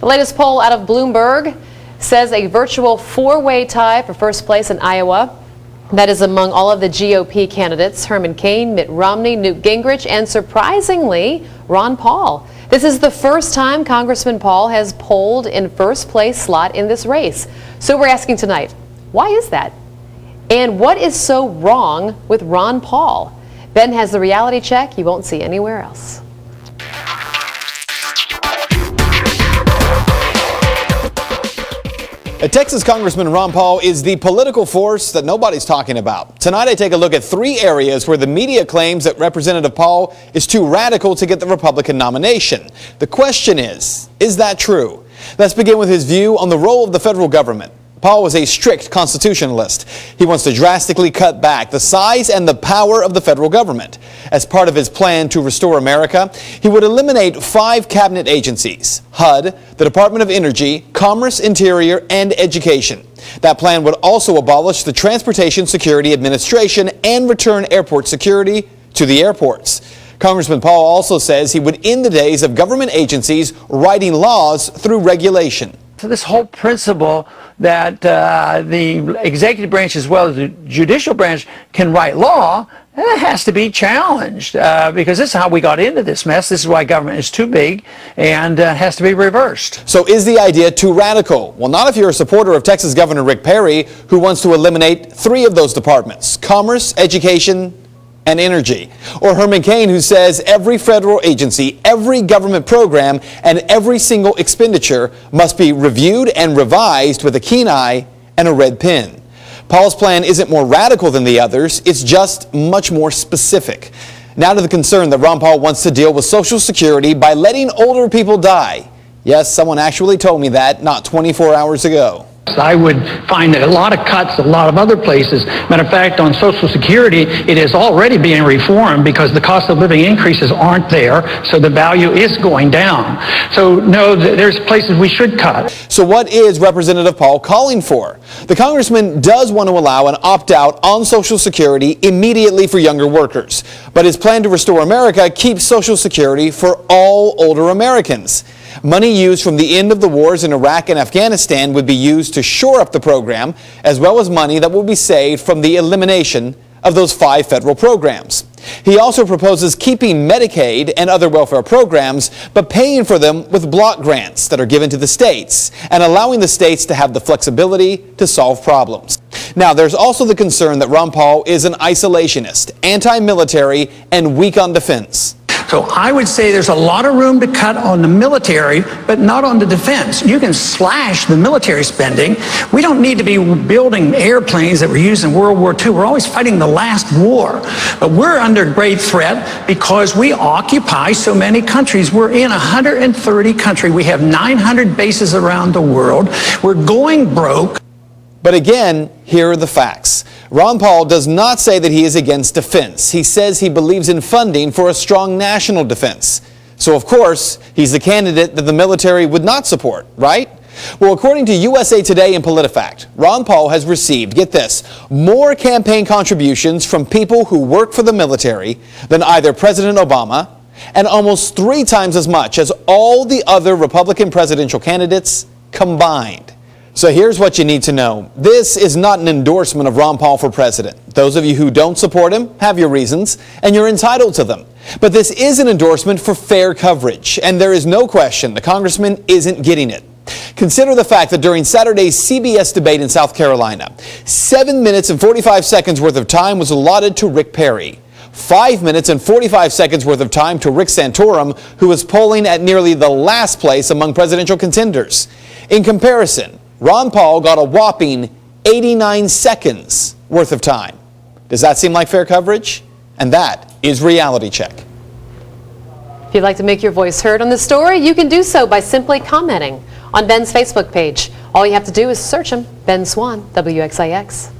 The latest poll out of Bloomberg says a virtual four-way tie for first place in Iowa. That is among all of the GOP candidates: Herman Cain, Mitt Romney, Newt Gingrich, and surprisingly, Ron Paul. This is the first time Congressman Paul has polled in first place slot in this race. So we're asking tonight, why is that? And what is so wrong with Ron Paul? Ben has the reality check you won't see anywhere else. Texas Congressman Ron Paul is the political force that nobody's talking about. Tonight I take a look at three areas where the media claims that Representative Paul is too radical to get the Republican nomination. The question is that true? Let's begin with his view on the role of the federal government. Paul was a strict constitutionalist. He wants to drastically cut back the size and the power of the federal government. As part of his plan to restore America, he would eliminate 5 cabinet agencies: HUD, the Department of Energy, Commerce, Interior, and Education. That plan would also abolish the Transportation Security Administration and return airport security to the airports. Congressman Paul also says he would end the days of government agencies writing laws through regulation. So this whole principle that the executive branch as well as the judicial branch can write law, that has to be challenged because this is how we got into this mess. This is why government is too big and has to be reversed. So is the idea too radical? Well, not if you're a supporter of Texas Governor Rick Perry, who wants to eliminate 3 of those departments: Commerce, Education, and Energy. Or Herman Cain, who says every federal agency, every government program, and every single expenditure must be reviewed and revised with a keen eye and a red pen. Paul's plan isn't more radical than the others, it's just much more specific. Now to the concern that Ron Paul wants to deal with Social Security by letting older people die. Yes, someone actually told me that not 24 hours ago. I would find that a lot of cuts, a lot of other places. Matter of fact, on Social Security, it is already being reformed because the cost of living increases aren't there, so the value is going down. So no, there's places we should cut. So what is Representative Paul calling for? The congressman does want to allow an opt-out on Social Security immediately for younger workers, but his plan to restore America keeps Social Security for all older Americans. Money used from the end of the wars in Iraq and Afghanistan would be used to shore up the program, as well as money that will be saved from the elimination of those 5 federal programs. He also proposes keeping Medicaid and other welfare programs, but paying for them with block grants that are given to the states and allowing the states to have the flexibility to solve problems. Now, there's also the concern that Ron Paul is an isolationist, anti-military, and weak on defense. So I would say there's a lot of room to cut on the military, but not on the defense. You can slash the military spending. We don't need to be building airplanes that were used in World War II. We're always fighting the last war. But we're under great threat because we occupy so many countries. We're in 130 countries. We have 900 bases around the world. We're going broke. But again, here are the facts. Ron Paul does not say that he is against defense. He says he believes in funding for a strong national defense. So of course, he's the candidate that the military would not support, right? Well, according to USA Today and PolitiFact, Ron Paul has received, get this, more campaign contributions from people who work for the military than either President Obama, and almost 3 times as much as all the other Republican presidential candidates combined. So here's what you need to know. This is not an endorsement of Ron Paul for president. Those of you who don't support him have your reasons, and you're entitled to them. But this is an endorsement for fair coverage, and there is no question the congressman isn't getting it. Consider the fact that during Saturday's CBS debate in South Carolina, 7 minutes and 45 seconds worth of time was allotted to Rick Perry. 5 minutes and 45 seconds worth of time to Rick Santorum, who was polling at nearly the last place among presidential contenders. In comparison, Ron Paul got a whopping 89 seconds worth of time. Does that seem like fair coverage? And that is Reality Check. If you'd like to make your voice heard on this story, you can do so by simply commenting on Ben's Facebook page. All you have to do is search him, Ben Swan, WXIX.